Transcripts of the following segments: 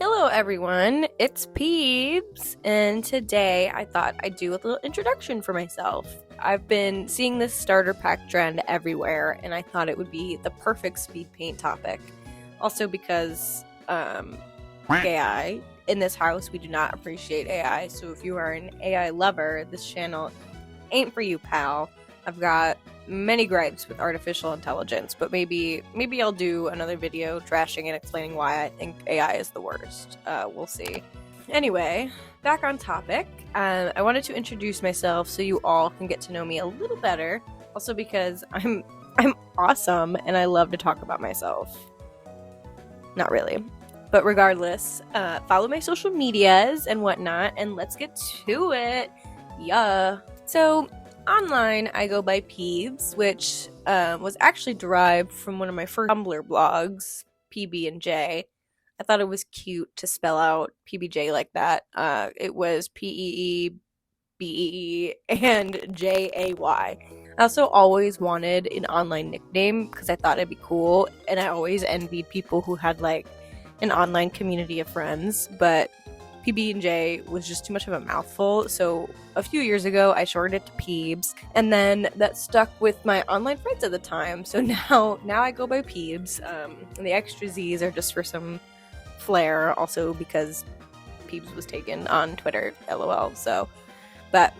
Hello everyone, it's Peebs, and today I thought I'd do a little introduction for myself. I've been seeing this starter pack trend everywhere, and I thought it would be the perfect Speedpaint topic. Also because, AI. In this house, we do not appreciate AI, so if you are an AI lover, this channel ain't for you, pal. I've got many gripes with artificial intelligence, but maybe I'll do another video trashing and explaining why I think AI is the worst. We'll see. Anyway, back on topic. I wanted to introduce myself so you all can get to know me a little better. Also because I'm awesome and I love to talk about myself. Not really. But regardless, follow my social medias and whatnot, and let's get to it. Yeah. So, online, I go by Peebs, which was actually derived from one of my first Tumblr blogs, PB&J. I thought it was cute to spell out PBJ like that. It was PEEBEE and JAY. I also always wanted an online nickname because I thought it'd be cool, and I always envied people who had like an online community of friends, but PB&J was just too much of a mouthful, so a few years ago I shortened it to Peebs, and then that stuck with my online friends at the time, so now I go by Peebs, and the extra Z's are just for some flair, also because Peebs was taken on Twitter, lol, so, but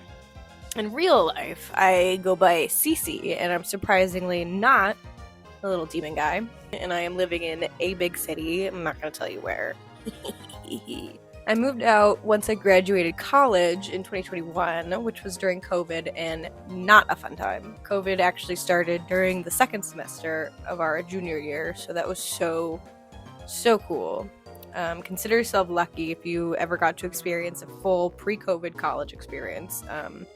in real life, I go by Cece, and I'm surprisingly not a little demon guy, and I am living in a big city. I'm not going to tell you where. I moved out once I graduated college in 2021, which was during COVID, and not a fun time. COVID actually started during the second semester of our junior year, so that was so cool. Consider yourself lucky if you ever got to experience a full pre-COVID college experience,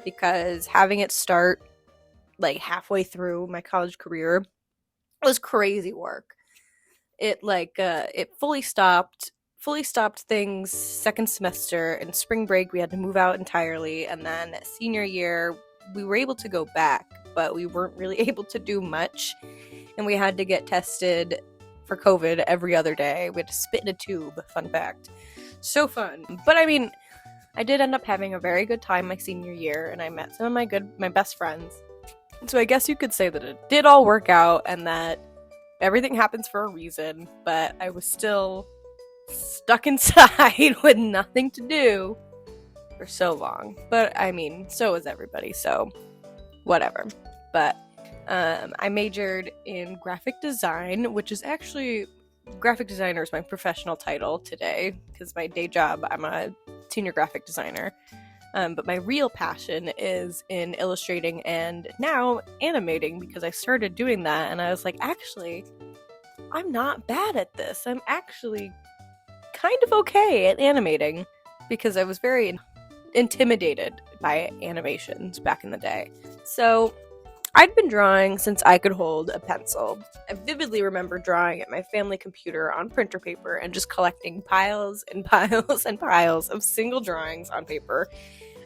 because having it start like halfway through my college career was crazy work. It fully stopped things second semester, and spring break we had to move out entirely, and then senior year we were able to go back, but we weren't really able to do much, and we had to get tested for COVID every other day. We had to spit in a tube, fun fact. So fun. But I mean, I did end up having a very good time my senior year, and I met some of my best friends. So I guess you could say that it did all work out and that everything happens for a reason, but I was still stuck inside with nothing to do for so long. But I mean, so was everybody, so whatever. But I majored in graphic design, which is actually, graphic designer is my professional title today, because my day job, I'm a senior graphic designer. But my real passion is in illustrating and now animating, because I started doing that and I was like, actually, I'm not bad at this. I'm actually kind of okay at animating, because I was very intimidated by animations back in the day. So I'd been drawing since I could hold a pencil. I vividly remember drawing at my family computer on printer paper and just collecting piles and piles and piles of single drawings on paper.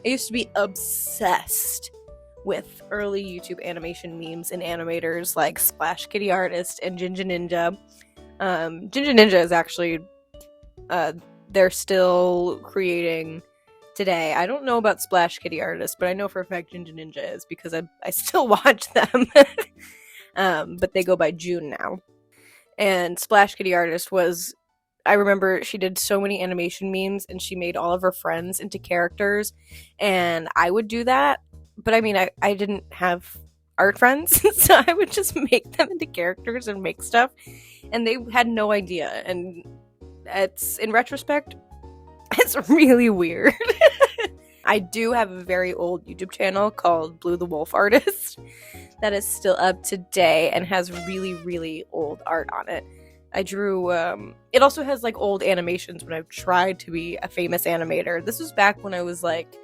I used to be obsessed with early YouTube animation memes and animators like Splash Kitty Artist and Ginger Ninja. Ginger Ninja is actually, they're still creating today. I don't know about Splash Kitty Artist, but I know for a fact Ginger Ninja is, because I still watch them. But they go by June now. And Splash Kitty Artist was, I remember she did so many animation memes, and she made all of her friends into characters, and I would do that, but I mean, I didn't have art friends, so I would just make them into characters and make stuff, and they had no idea, and it's, in retrospect, it's really weird. I do have a very old YouTube channel called Blue the Wolf Artist that is still up today and has really, really old art on it. I drew, it also has like old animations when I've tried to be a famous animator. This was back when I was like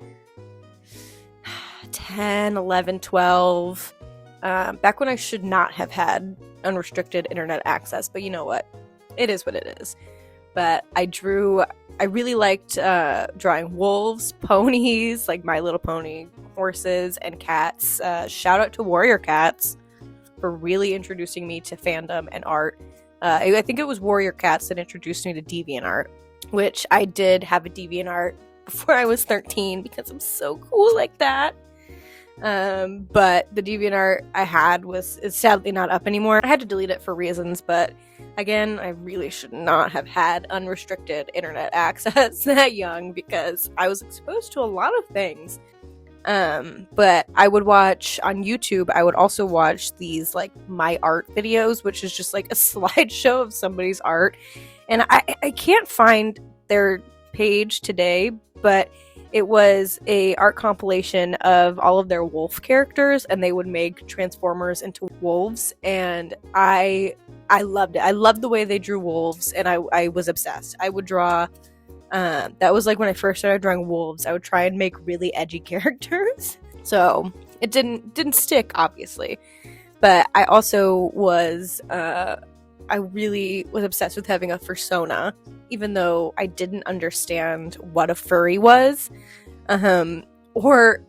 10, 11, 12, back when I should not have had unrestricted internet access, but you know what? It is what it is. But I really liked drawing wolves, ponies, like My Little Pony, horses, and cats. Shout out to Warrior Cats for really introducing me to fandom and art. I think it was Warrior Cats that introduced me to DeviantArt. which I did have a DeviantArt before I was 13 because I'm so cool like that. But the DeviantArt I had is sadly not up anymore. I had to delete it for reasons, but again, I really should not have had unrestricted internet access that young because I was exposed to a lot of things. But I would watch on YouTube, I would also watch these like my art videos, which is just like a slideshow of somebody's art. And I can't find their page today, but it was a art compilation of all of their wolf characters, and they would make Transformers into wolves, and I loved it. I loved the way they drew wolves, and I was obsessed. I would draw, that was like when I first started drawing wolves, I would try and make really edgy characters. So it didn't stick, obviously. But I also was, I really was obsessed with having a fursona, even though I didn't understand what a furry was. Or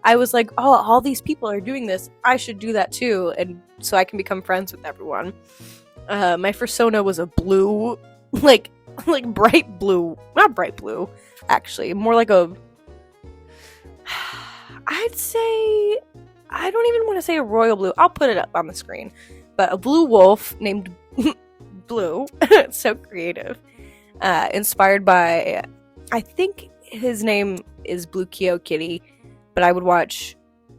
I was like, oh, all these people are doing this, I should do that too, and so I can become friends with everyone. My fursona was a blue, like bright blue, not bright blue, actually, more like a, I'd say, I don't even want to say a royal blue, I'll put it up on the screen, but a blue wolf named Blue, so creative, inspired by, I think his name is Blue Kyo Kitty, but I would watch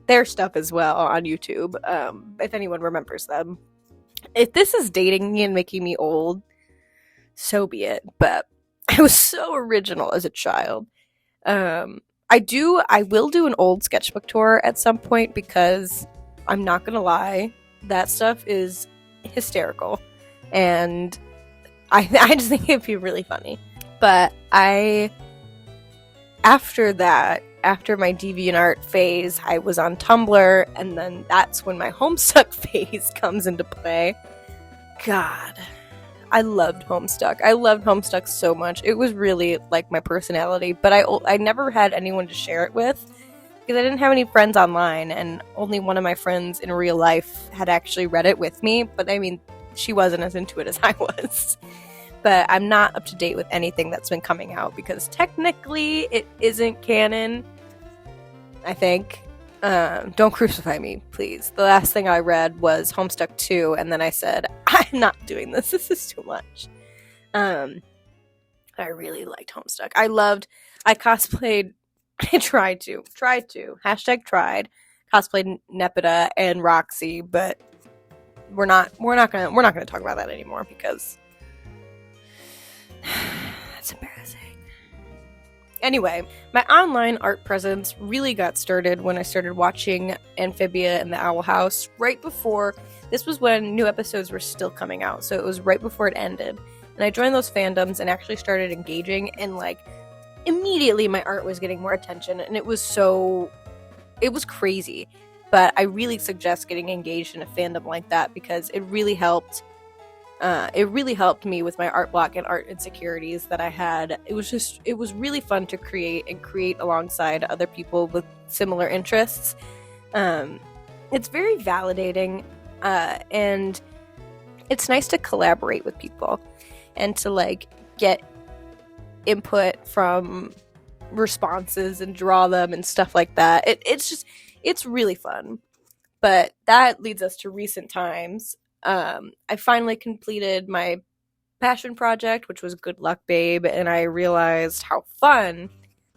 their stuff as well on YouTube, if anyone remembers them. If this is dating me and making me old, so be it, but I was so original as a child. I will do an old sketchbook tour at some point, because I'm not gonna lie, that stuff is hysterical, and I just think it'd be really funny. But after my DeviantArt phase, I was on Tumblr, and then that's when my Homestuck phase comes into play. God, I loved Homestuck. I loved Homestuck so much. It was really like my personality, but I never had anyone to share it with, because I didn't have any friends online, and only one of my friends in real life had actually read it with me, but I mean, she wasn't as into it as I was. But I'm not up to date with anything that's been coming out, because technically it isn't canon, I think. Don't crucify me, please. The last thing I read was Homestuck 2, and then I said, I'm not doing this. This is too much. I really liked Homestuck. I cosplayed, I tried to, hashtag tried, cosplayed Nepeta and Roxy, but we're not gonna talk about that anymore, because that's embarrassing. Anyway, my online art presence really got started when I started watching Amphibia and the Owl House right before, this was when new episodes were still coming out, so it was right before it ended, and I joined those fandoms and actually started engaging, and like immediately my art was getting more attention, and it was crazy. But I really suggest getting engaged in a fandom like that, because it really helped me with my art block and art insecurities that I had. It was really fun to create alongside other people with similar interests. It's very validating, and it's nice to collaborate with people and to like get input from responses and draw them and stuff like that. It's really fun. But that leads us to recent times. I finally completed my passion project, which was Good Luck Babe, and I realized how fun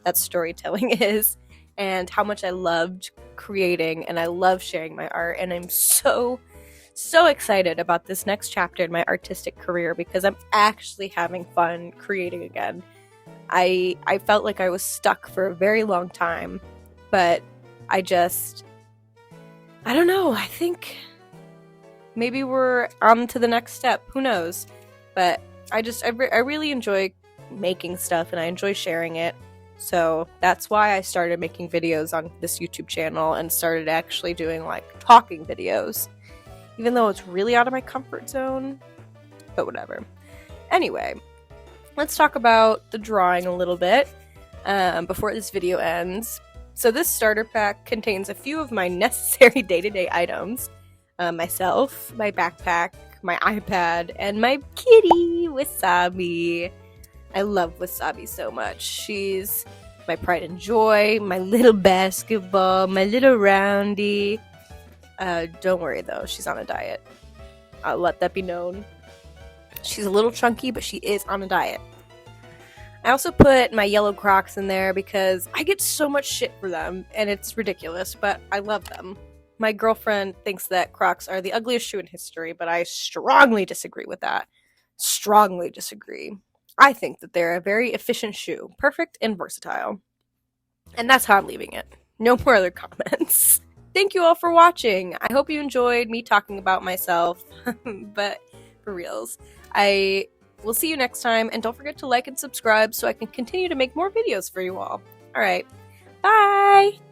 that storytelling is, and how much I loved creating, and I love sharing my art, and I'm so excited about this next chapter in my artistic career, because I'm actually having fun creating again. I felt like I was stuck for a very long time, but I don't know, I think maybe we're on to the next step, who knows, but I really enjoy making stuff, and I enjoy sharing it, so that's why I started making videos on this YouTube channel, and started actually doing like talking videos, even though it's really out of my comfort zone, but whatever. Anyway, let's talk about the drawing a little bit before this video ends. So this starter pack contains a few of my necessary day-to-day items. Myself, my backpack, my iPad, and my kitty, Wasabi. I love Wasabi so much. She's my pride and joy, my little basketball, my little roundy. Don't worry though, she's on a diet. I'll let that be known. She's a little chunky, but she is on a diet. I also put my yellow Crocs in there because I get so much shit for them, and it's ridiculous, but I love them. My girlfriend thinks that Crocs are the ugliest shoe in history, but I strongly disagree with that. Strongly disagree. I think that they're a very efficient shoe, perfect and versatile. And that's how I'm leaving it. No more other comments. Thank you all for watching. I hope you enjoyed me talking about myself, but for reals. I will see you next time, and don't forget to like and subscribe so I can continue to make more videos for you all. Alright, bye!